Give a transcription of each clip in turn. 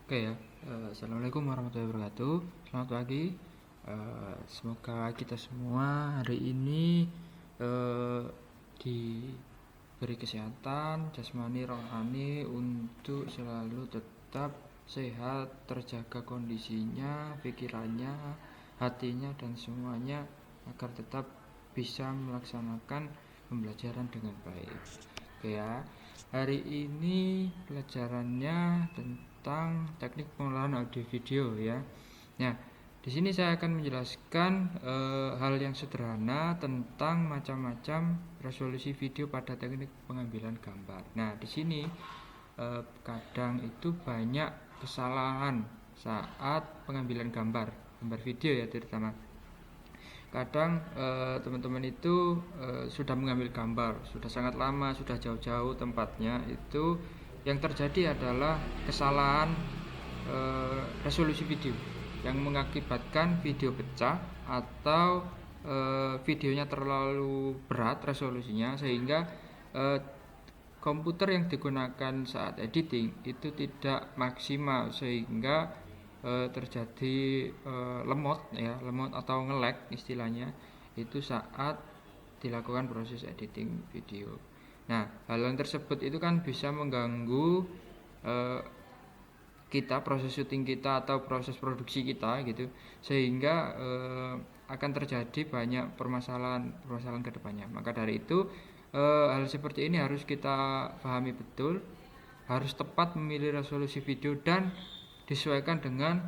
Oke ya, Assalamualaikum warahmatullahi wabarakatuh. Selamat pagi. Semoga kita semua hari ini eh, diberi kesehatan jasmani rohani untuk selalu tetap sehat, terjaga kondisinya, pikirannya, hatinya dan semuanya agar tetap bisa melaksanakan pembelajaran dengan baik. Oke ya. Hari ini pelajarannya tentang teknik pengolahan audio video ya. Nah, di sini saya akan menjelaskan hal yang sederhana tentang macam-macam resolusi video pada teknik pengambilan gambar. Nah, di sini kadang itu banyak kesalahan saat pengambilan gambar video ya terutama. Kadang teman-teman itu sudah mengambil gambar, sudah sangat lama, sudah jauh-jauh tempatnya, itu yang terjadi adalah kesalahan resolusi video yang mengakibatkan video pecah atau videonya terlalu berat resolusinya sehingga komputer yang digunakan saat editing itu tidak maksimal sehingga terjadi lemot atau nge-lag istilahnya itu saat dilakukan proses editing video. Nah, hal yang tersebut itu kan bisa mengganggu kita, proses syuting kita atau proses produksi kita gitu, sehingga akan terjadi banyak permasalahan ke depannya. Maka dari itu hal seperti ini harus kita pahami betul, harus tepat memilih resolusi video dan disesuaikan dengan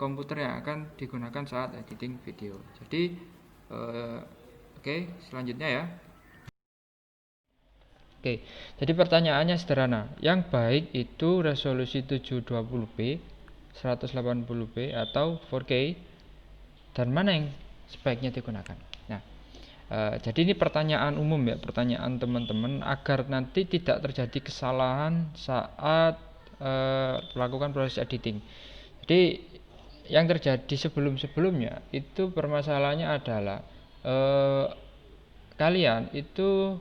komputer yang akan digunakan saat editing video. Jadi oke, selanjutnya ya. Oke, jadi pertanyaannya sederhana. Yang baik itu resolusi 720p, 180p atau 4K, dan mana yang sebaiknya digunakan? Nah, jadi ini pertanyaan umum ya, pertanyaan teman-teman agar nanti tidak terjadi kesalahan saat melakukan proses editing. Jadi yang terjadi sebelum-sebelumnya itu permasalahannya adalah kalian itu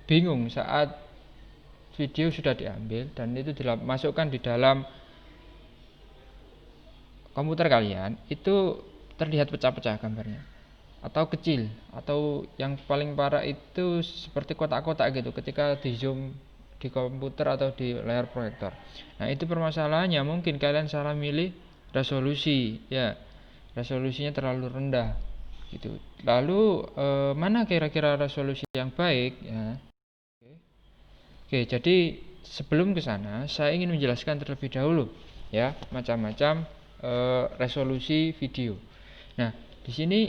bingung saat video sudah diambil dan itu dimasukkan di dalam komputer kalian, itu terlihat pecah-pecah gambarnya atau kecil, atau yang paling parah itu seperti kotak-kotak gitu ketika di zoom di komputer atau di layar proyektor. Nah, itu permasalahannya, mungkin kalian salah milih resolusi ya, resolusinya terlalu rendah gitu. Lalu mana kira-kira resolusi yang baik ya? Oke, jadi sebelum ke sana saya ingin menjelaskan terlebih dahulu ya macam-macam resolusi video. Nah, di sini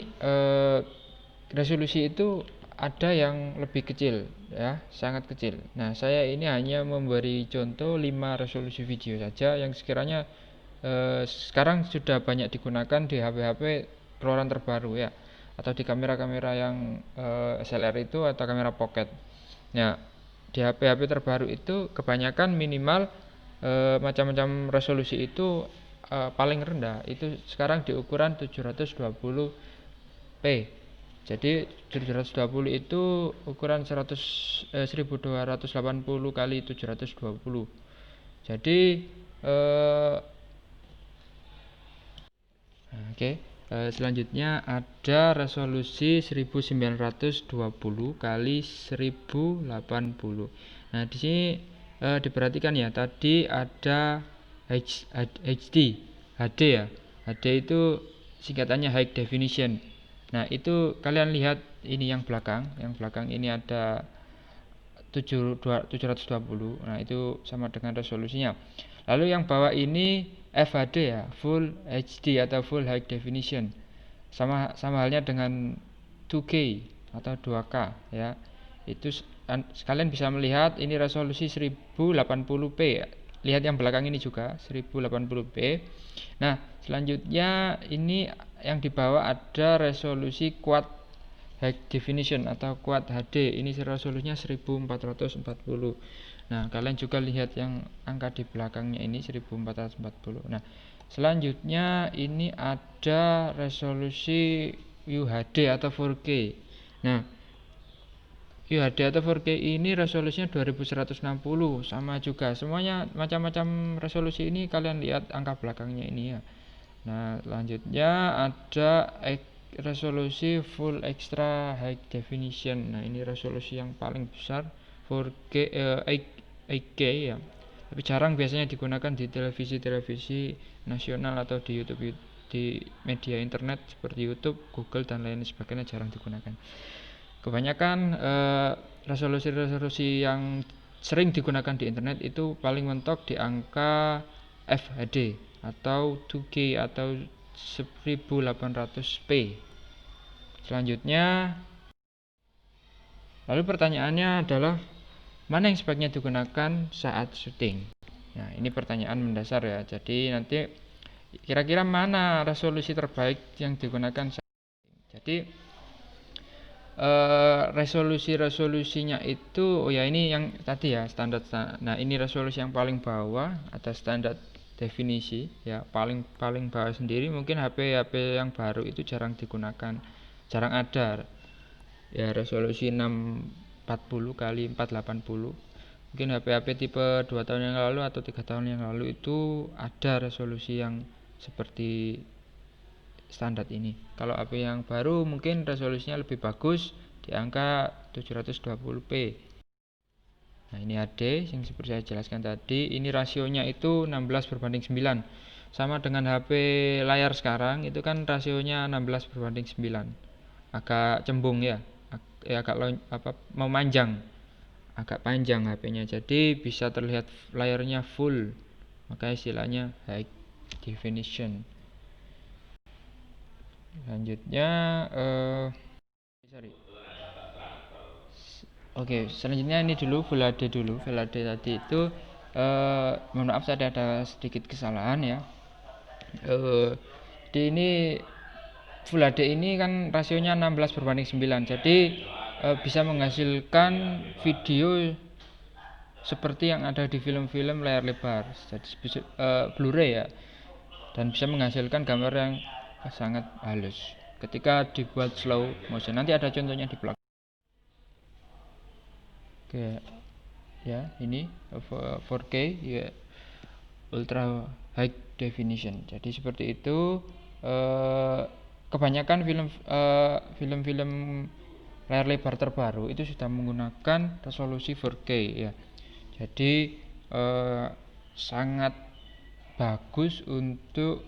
resolusi itu ada yang lebih kecil ya, sangat kecil. Nah, saya ini hanya memberi contoh 5 resolusi video saja yang sekiranya sekarang sudah banyak digunakan di HP-HP keluaran terbaru ya, atau di kamera-kamera yang SLR itu atau kamera pocket. Nah, di HP-HP terbaru itu kebanyakan minimal macam-macam resolusi itu paling rendah itu sekarang di ukuran 720p. Jadi 720 itu ukuran 1280 kali 720. Jadi oke. Selanjutnya ada resolusi 1920 kali 1080. Nah, di sini diperhatikan ya, tadi ada HD, HD ya. HD itu singkatannya High Definition. Nah, itu kalian lihat ini yang belakang ini ada 720. Nah, itu sama dengan resolusinya. Lalu yang bawah ini FHD ya, Full HD atau Full High Definition. Sama halnya dengan 2K atau 2K ya. Itu kalian bisa melihat ini resolusi 1080p ya. Lihat yang belakang ini juga 1080p. Nah, selanjutnya ini yang di bawah ada resolusi Quad High Definition atau Quad HD. Ini resolusinya 1440. Nah, kalian juga lihat yang angka di belakangnya ini 1440. Nah, selanjutnya ini ada resolusi UHD atau 4K. Nah, UHD atau 4K ini resolusinya 2160, sama juga semuanya macam-macam resolusi ini, kalian lihat angka belakangnya ini ya. Nah, selanjutnya ada resolusi full extra high definition. Nah, ini resolusi yang paling besar, 4K 8K ya. Tapi jarang biasanya digunakan di televisi nasional atau di YouTube, di media internet seperti YouTube, Google dan lain sebagainya jarang digunakan. Kebanyakan resolusi yang sering digunakan di internet itu paling mentok di angka FHD atau 2K atau 1800p. Selanjutnya, lalu pertanyaannya adalah mana yang sebaiknya digunakan saat syuting? Nah, ini pertanyaan mendasar ya. Jadi nanti kira-kira mana resolusi terbaik yang digunakan saat syuting? Jadi resolusinya itu, oh ya ini yang tadi ya standar. Nah, ini resolusi yang paling bawah ada standar definisi ya, paling bawah sendiri. Mungkin HP yang baru itu jarang digunakan, jarang ada ya resolusi 640 kali 480. Mungkin HP tipe 2 tahun yang lalu atau 3 tahun yang lalu itu ada resolusi yang seperti standar ini. Kalau HP yang baru mungkin resolusinya lebih bagus di angka 720p. Nah, ini HD yang seperti saya jelaskan tadi, ini rasionya itu 16:9. Sama dengan HP layar sekarang itu kan rasionya 16:9. Agak cembung ya. Agak memanjang. Agak panjang HP-nya. Jadi bisa terlihat layarnya full. Maka istilahnya high definition. Selanjutnya selanjutnya ini dulu Full HD dulu. Full HD tadi itu mohon maaf saya ada sedikit kesalahan ya. Di ini Full HD ini kan rasionya 16:9. Jadi bisa menghasilkan video seperti yang ada di film-film layar lebar, jadi Blu-ray ya, dan bisa menghasilkan gambar yang sangat halus ketika dibuat slow motion. Nanti ada contohnya di belakang. Oke ya, ini 4K ya, ultra high definition. Jadi seperti itu. Kebanyakan film-film layar lebar terbaru itu sudah menggunakan resolusi 4K ya. Jadi sangat bagus untuk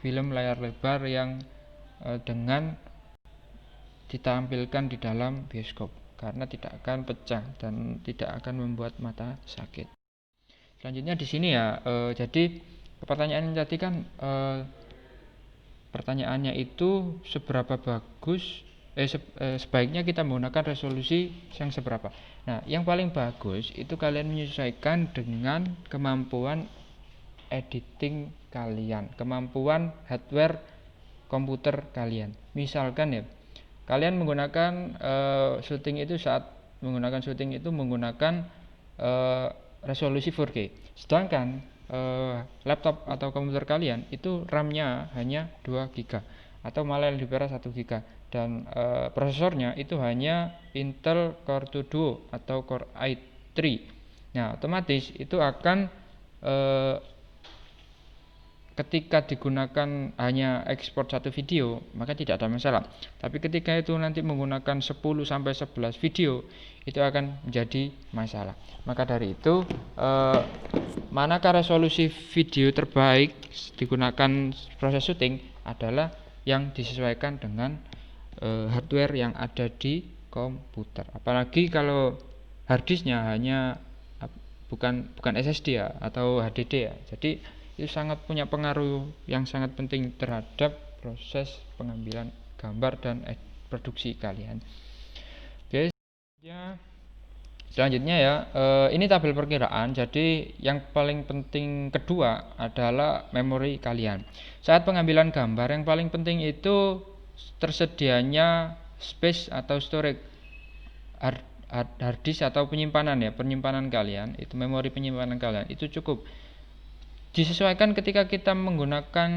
film layar lebar yang dengan ditampilkan di dalam bioskop, karena tidak akan pecah dan tidak akan membuat mata sakit. Selanjutnya di sini ya, jadi pertanyaan tadi kan pertanyaannya itu seberapa bagus sebaiknya kita menggunakan resolusi yang seberapa. Nah, yang paling bagus itu kalian menyesuaikan dengan kemampuan editing kalian, kemampuan hardware komputer kalian. Misalkan ya, kalian menggunakan syuting itu menggunakan resolusi 4K. Sedangkan laptop atau komputer kalian itu RAM-nya hanya 2 GB atau malah lebih parah 1 GB, dan prosesornya itu hanya Intel Core 2 Duo atau Core i3. Nah, otomatis itu akan ketika digunakan hanya ekspor satu video maka tidak ada masalah. Tapi ketika itu nanti menggunakan 10 sampai 11 video itu akan menjadi masalah. Maka dari itu manakah resolusi video terbaik digunakan proses syuting adalah yang disesuaikan dengan hardware yang ada di komputer. Apalagi kalau harddisknya hanya bukan SSD ya atau HDD ya. Jadi itu sangat punya pengaruh yang sangat penting terhadap proses pengambilan gambar dan produksi kalian. Oke, selanjutnya ya, ini tabel perkiraan. Jadi yang paling penting kedua adalah memori kalian. Saat pengambilan gambar yang paling penting itu tersedianya space atau storage hard disk atau penyimpanan kalian, itu memori penyimpanan kalian itu cukup disesuaikan. Ketika kita menggunakan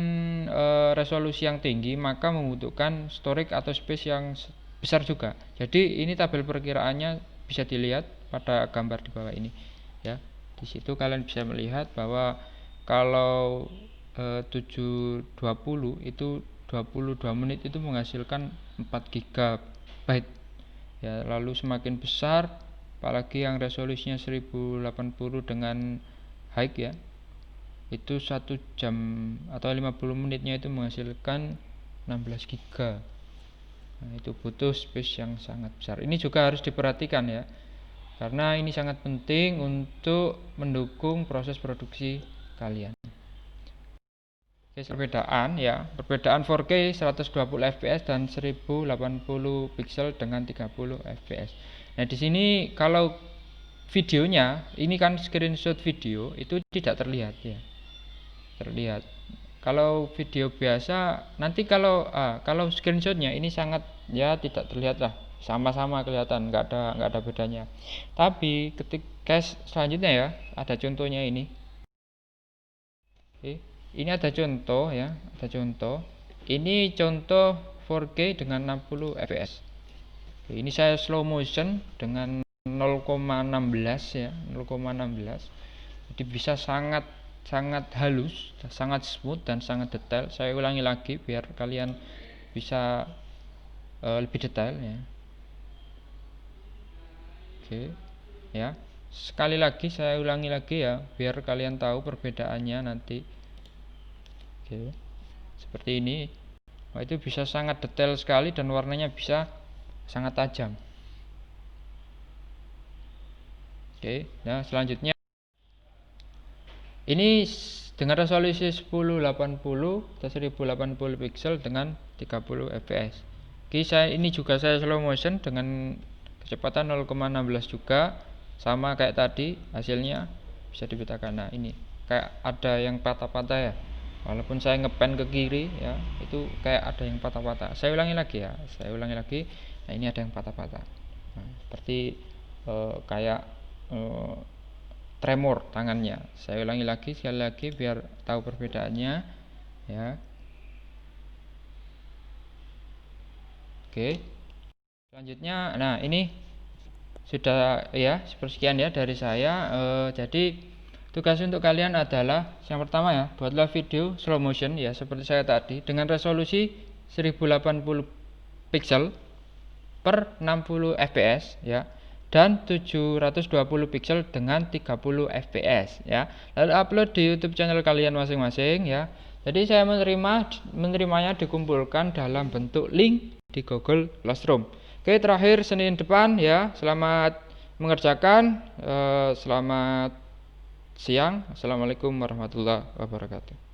resolusi yang tinggi maka membutuhkan storage atau space yang besar juga. Jadi ini tabel perkiraannya bisa dilihat pada gambar di bawah ini ya. Di situ kalian bisa melihat bahwa kalau 720 itu 22 menit itu menghasilkan 4 GB ya. Lalu semakin besar, apalagi yang resolusinya 1080 dengan high ya, itu 1 jam atau 50 menitnya itu menghasilkan 16 GB. Nah, itu butuh space yang sangat besar. Ini juga harus diperhatikan ya, karena ini sangat penting untuk mendukung proses produksi kalian. Oke, perbedaan 4K 120 fps dan 1080 pixel dengan 30 fps. Nah, di sini kalau videonya, ini kan screenshot video itu tidak terlihat ya. Terlihat. Kalau video biasa nanti kalau screenshotnya ini sangat ya tidak terlihat lah, sama-sama kelihatan, nggak ada bedanya. Tapi ketika selanjutnya ya, ada contohnya ini. Oke. Ini ada contoh ya, ada contoh. Ini contoh 4K dengan 60 fps. Ini saya slow motion dengan 0,16 ya, 0,16. Jadi bisa sangat halus, sangat smooth dan sangat detail. Saya ulangi lagi biar kalian bisa lebih detail ya. Oke. Ya. Sekali lagi saya ulangi lagi ya biar kalian tahu perbedaannya nanti. Oke, seperti ini. Nah, itu bisa sangat detail sekali dan warnanya bisa sangat tajam. Oke, nah selanjutnya ini dengan resolusi 1080 atau 1080 pixel dengan 30 fps. Oke, ini juga saya slow motion dengan kecepatan 0,16 juga, sama kayak tadi. Hasilnya bisa dibedakan. Nah, ini kayak ada yang patah-patah ya. Walaupun saya ngepen ke kiri ya, itu kayak ada yang patah-patah. Saya ulangi lagi ya, saya ulangi lagi. Nah, ini ada yang patah-patah. Nah, seperti kayak tremor tangannya. Saya ulangi lagi sekali lagi biar tahu perbedaannya ya. Oke. Selanjutnya, nah ini sudah ya, sepersekian ya dari saya. Jadi tugas untuk kalian adalah yang pertama ya, buatlah video slow motion ya seperti saya tadi dengan resolusi 1080 pixel per 60 fps ya, dan 720 pixel dengan 30 fps ya. Lalu upload di YouTube channel kalian masing-masing ya. Jadi saya menerimanya dikumpulkan dalam bentuk link di Google Classroom. Oke, terakhir Senin depan ya. Selamat mengerjakan. Selamat siang. Assalamualaikum warahmatullahi wabarakatuh.